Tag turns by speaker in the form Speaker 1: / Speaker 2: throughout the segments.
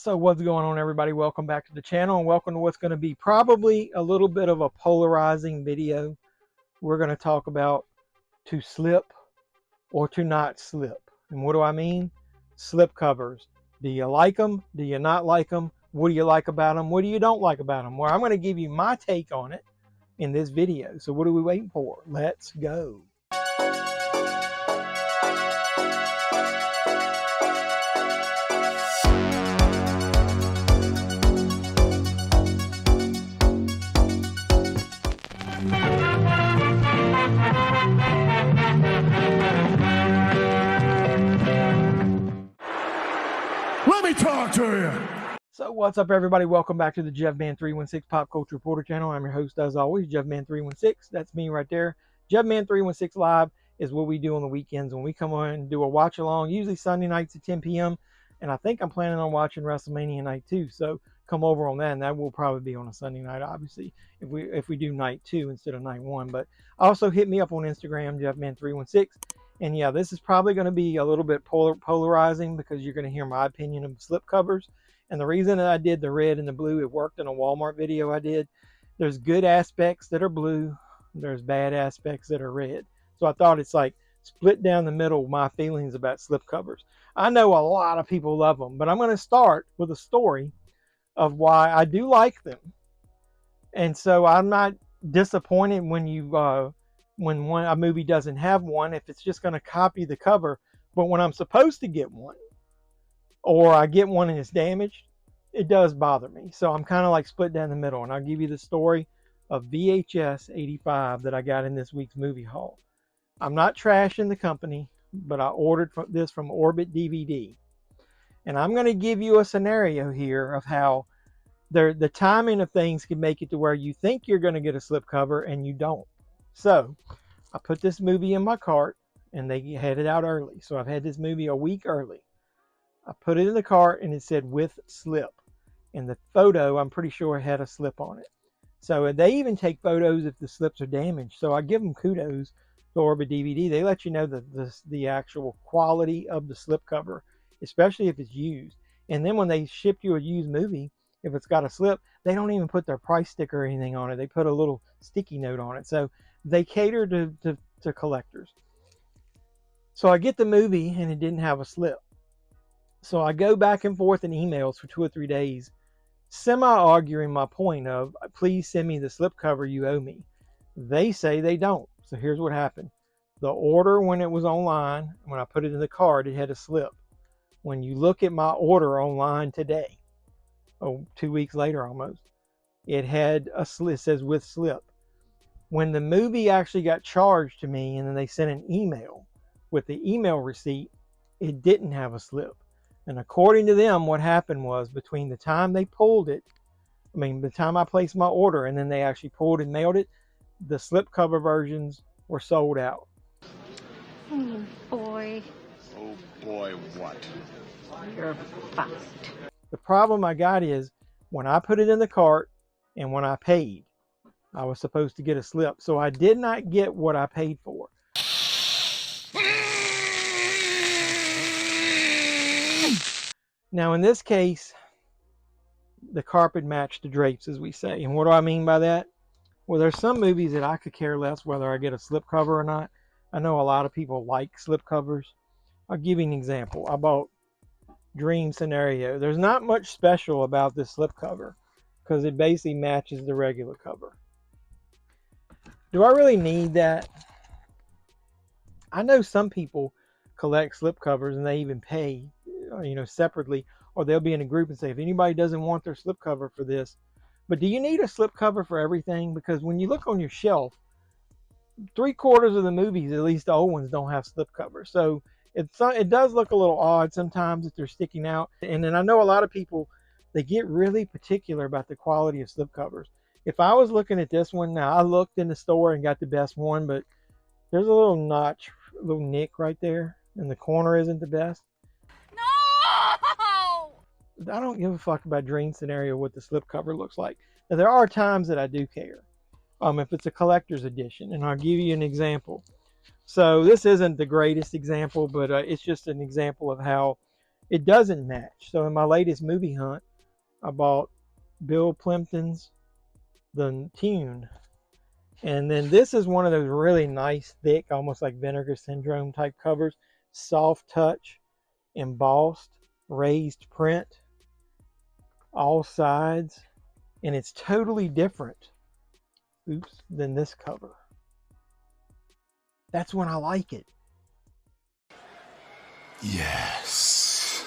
Speaker 1: So what's going on, everybody? Welcome back to the channel and welcome to what's going to be probably a little bit of a polarizing video. We're going to talk about to slip or to not slip. And what do I mean? Slip covers. Do you like them? Do you not like them? What do you like about them? What do you don't like about them? Well, I'm going to give you my take on it in this video. So what are we waiting for? Let's go.
Speaker 2: Let me talk to you.
Speaker 1: So what's up, everybody? Welcome back to the JevMan316 Pop Culture Reporter channel. I'm your host, as always, JevMan316. That's me right there. JevMan316 Live is what we do on the weekends when we come on and do a watch along, usually Sunday nights at 10 p.m. And I think I'm planning on watching WrestleMania night too. So come over on that, and that will probably be on a Sunday night, obviously, if we do night 2 instead of night 1. But also hit me up on Instagram, JevMan316. And yeah, this is probably going to be a little bit polarizing because you're going to hear my opinion of slip covers. And the reason that I did the red and the blue, it worked in a Walmart video I did. There's good aspects that are blue. There's bad aspects that are red. So I thought it's like split down the middle my feelings about slip covers. I know a lot of people love them, but I'm going to start with a story of why I do like them. And so I'm not disappointed when you when a movie doesn't have one, if it's just going to copy the cover. But when I'm supposed to get one, or I get one and it's damaged, it does bother me. So I'm kind of like split down the middle. And I'll give you the story of VHS 85 that I got in this week's movie haul. I'm not trashing the company, but I ordered this from Orbit DVD. And I'm going to give you a scenario here of how the timing of things can make it to where you think you're going to get a slip cover and you don't. So I put this movie in my cart and they had it out early. So I've had this movie a week early. I put it in the cart and it said with slip. And the photo, I'm pretty sure, had a slip on it. So they even take photos if the slips are damaged. So I give them kudos to Orbit DVD. They let you know the actual quality of the slip cover, especially if it's used. And then when they ship you a used movie, if it's got a slip, they don't even put their price sticker or anything on it. They put a little sticky note on it. So they cater to collectors. So I get the movie and it didn't have a slip. So I go back and forth in emails for 2 or 3 days, semi-arguing my point of, please send me the slip cover you owe me. They say they don't. So here's what happened. The order, when it was online, when I put it in the cart, it had a slip. When you look at my order online today, 2 weeks later almost, it had a slip. It says with slip. When the movie actually got charged to me and then they sent an email with the email receipt, it didn't have a slip. And according to them, what happened was between the time they pulled it, the time I placed my order and then they actually pulled and mailed it, the slipcover versions were sold out.
Speaker 3: Oh boy.
Speaker 2: Oh boy, what?
Speaker 3: You're fucked.
Speaker 1: The problem I got is when I put it in the cart and when I paid, I was supposed to get a slip. So I did not get what I paid for. Now, in this case, the carpet matched the drapes, as we say. And what do I mean by that? Well, there's some movies that I could care less whether I get a slip cover or not. I know a lot of people like slip covers. I'll give you an example. I bought Dream Scenario. There's not much special about this slip cover because it basically matches the regular cover. Do I really need that? I know some people collect slip covers and they even pay, separately, or they'll be in a group and say, if anybody doesn't want their slip cover for this. But do you need a slip cover for everything? Because when you look on your shelf, 3/4 of the movies, at least the old ones, don't have slip covers. So it does look a little odd sometimes if they're sticking out. And then I know a lot of people, they get really particular about the quality of slip covers. If I was looking at this one, now I looked in the store and got the best one, but there's a little notch, a little nick right there, and the corner isn't the best. No! I don't give a fuck about Dream Scenario what the slip cover looks like. Now, there are times that I do care. If it's a collector's edition, and I'll give you an example. So this isn't the greatest example, but it's just an example of how it doesn't match. So in my latest movie hunt, I bought Bill Plimpton's The Tune. And then this is one of those really nice, thick, almost like Vinegar Syndrome type covers. Soft touch, embossed, raised print, all sides. And it's totally different, than this cover. That's when I like it.
Speaker 2: Yes.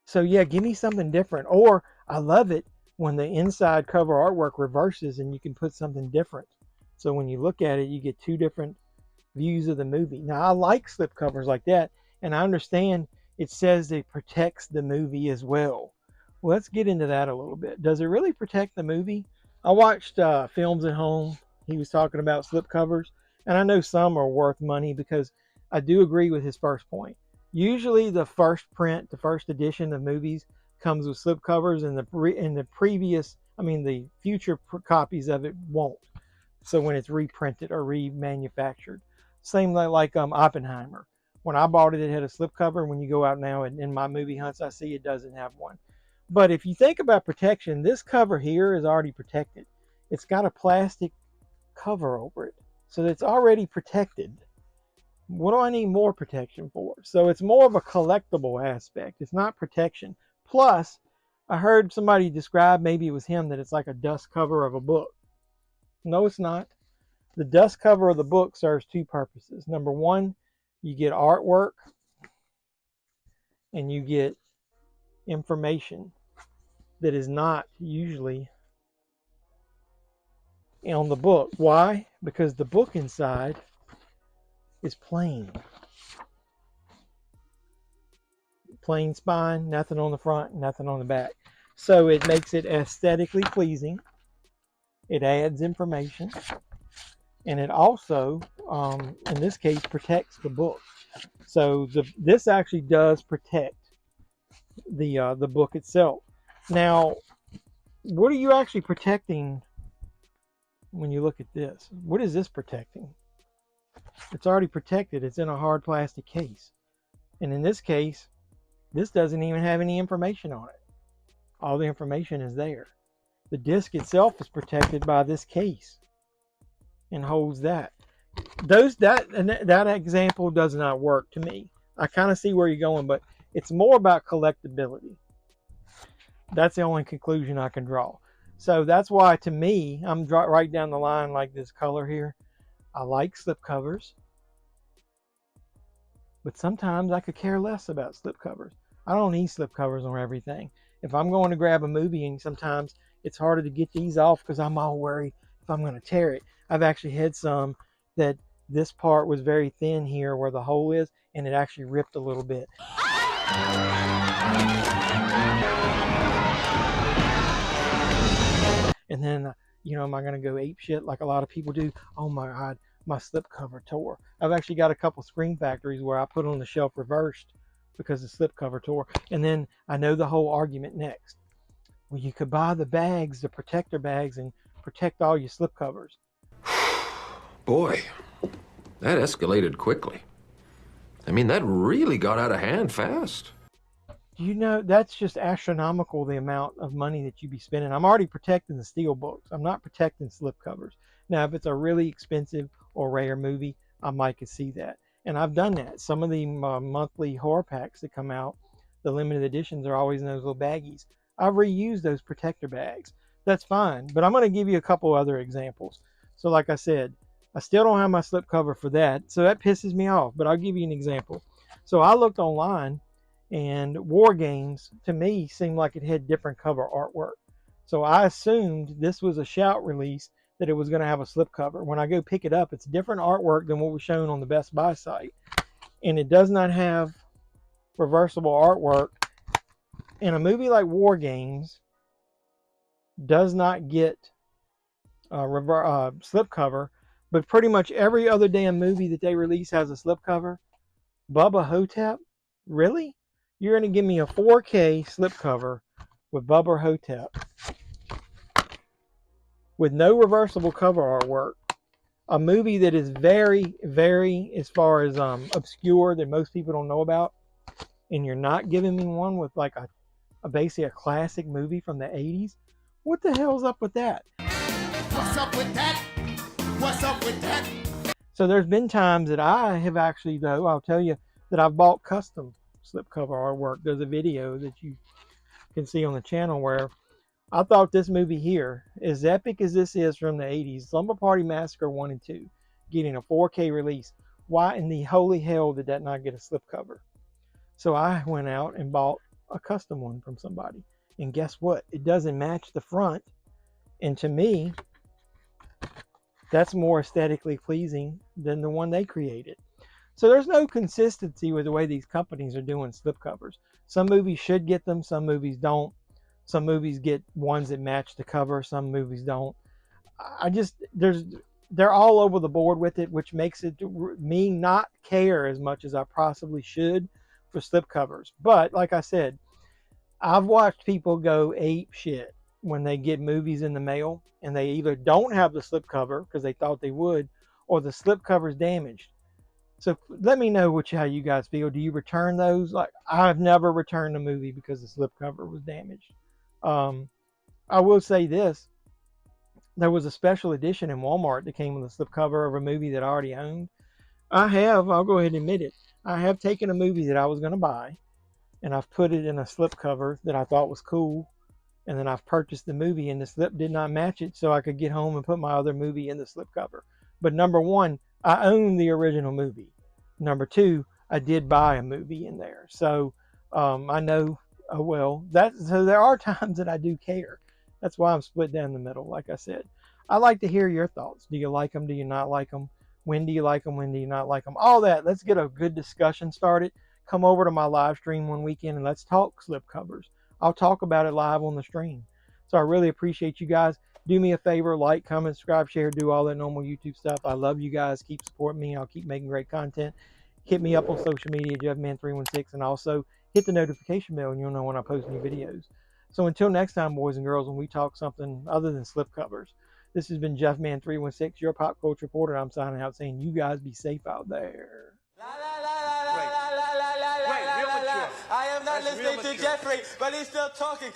Speaker 1: So yeah, give me something different. Or I love it when the inside cover artwork reverses and you can put something different. So when you look at it, you get two different views of the movie. Now I like slipcovers like that, and I understand it says it protects the movie as well. Well, let's get into that a little bit. Does it really protect the movie? I watched Films at Home. He was talking about slipcovers, and I know some are worth money because I do agree with his first point. Usually the first print, the first edition of movies comes with slipcovers, and the future copies of it won't. So when it's reprinted or remanufactured. Same like Oppenheimer. When I bought it, it had a slipcover. When you go out now and in my movie hunts, I see it doesn't have one. But if you think about protection, this cover here is already protected. It's got a plastic cover over it. So it's already protected. What do I need more protection for? So it's more of a collectible aspect. It's not protection. Plus, I heard somebody describe, maybe it was him, that it's like a dust cover of a book. No, it's not. The dust cover of the book serves two purposes. Number one, you get artwork and you get information that is not usually on the book. Why? Because the book inside is plain. Plain spine, nothing on the front, nothing on the back. So it makes it aesthetically pleasing. It adds information. And it also, in this case, protects the book. So this actually does protect the book itself. Now, what are you actually protecting when you look at this? What is this protecting? It's already protected. It's in a hard plastic case. And in this case, this doesn't even have any information on it. All the information is there. The disc itself is protected by this case and holds that. That example does not work to me. I kind of see where you're going, but it's more about collectability. That's the only conclusion I can draw. So that's why, to me, I'm right down the line like this color here. I like slipcovers, but sometimes I could care less about slipcovers. I don't need slipcovers on everything. If I'm going to grab a movie, and sometimes it's harder to get these off because I'm all worried if I'm going to tear it. I've actually had some that this part was very thin here where the hole is, and it actually ripped a little bit. And then, am I going to go ape shit like a lot of people do? Oh my God, my slipcover tore. I've actually got a couple Screen Factories where I put on the shelf reversed because the slipcover tore. And then I know the whole argument next. Well, you could buy the bags, the protector bags, and protect all your slipcovers.
Speaker 4: Boy, that escalated quickly. I mean, that really got out of hand fast.
Speaker 1: That's just astronomical, the amount of money that you'd be spending. I'm already protecting the Steelbooks. I'm not protecting slipcovers. Now, if it's a really expensive or rare movie, I might could see that. And I've done that. Some of the monthly horror packs that come out, the limited editions, are always in those little baggies. I've reused those protector bags. That's fine. But I'm going to give you a couple other examples. So like I said, I still don't have my slipcover for that. So that pisses me off. But I'll give you an example. So I looked online, and War Games, to me, seemed like it had different cover artwork. So I assumed this was a Shout release, that it was going to have a slipcover. When I go pick it up, it's different artwork than what was shown on the Best Buy site. And it does not have reversible artwork. And a movie like War Games does not get a slipcover, but pretty much every other damn movie that they release has a slipcover. Bubba Hotep? Really? You're going to give me a 4K slipcover with Bubba Hotep with no reversible cover artwork? A movie that is very, very, as far as obscure, that most people don't know about. and you're not giving me one with like basically a classic movie from the 80s, what the hell's up with that?
Speaker 2: What's up with that? What's up with that?
Speaker 1: So there's been times that I have actually, though, I'll tell you, that I've bought custom slipcover artwork. There's a video that you can see on the channel where I thought this movie here, as epic as this is from the 80s, Slumber Party Massacre 1 and 2, getting a 4K release, why in the holy hell did that not get a slipcover? So I went out and bought a custom one from somebody. And guess what? It doesn't match the front. And to me, that's more aesthetically pleasing than the one they created. So there's no consistency with the way these companies are doing slipcovers. Some movies should get them, some movies don't. Some movies get ones that match the cover, some movies don't. They're all over the board with it, which makes it me not care as much as I possibly should for slipcovers. But like I said, I've watched people go ape shit when they get movies in the mail and they either don't have the slipcover because they thought they would, or the slipcover's damaged. So let me know how you guys feel. Do you return those? Like, I've never returned a movie because the slipcover was damaged. I will say this. There was a special edition in Walmart that came with a slipcover of a movie that I already owned. I'll go ahead and admit it, I have taken a movie that I was going to buy and I've put it in a slipcover that I thought was cool. And then I've purchased the movie and the slip did not match it, so I could get home and put my other movie in the slipcover. But number one, I own the original movie. Number two, I did buy a movie in there. So I know, so there are times that I do care. That's why I'm split down the middle, like I said. I like to hear your thoughts. Do you like them? Do you not like them? When do you like them? When do you not like them? All that. Let's get a good discussion started. Come over to my live stream one weekend and let's talk slipcovers. I'll talk about it live on the stream. So I really appreciate you guys. Do me a favor, like, comment, subscribe, share, do all that normal YouTube stuff. I love you guys. Keep supporting me. I'll keep making great content. Hit me up on social media, JeffMan316, and also hit the notification bell and you'll know when I post new videos. So until next time, boys and girls, when we talk something other than slipcovers, this has been JeffMan316, your pop culture reporter. I'm signing out saying you guys be safe out there.
Speaker 5: I am not listening to Jeffrey, but he's still talking.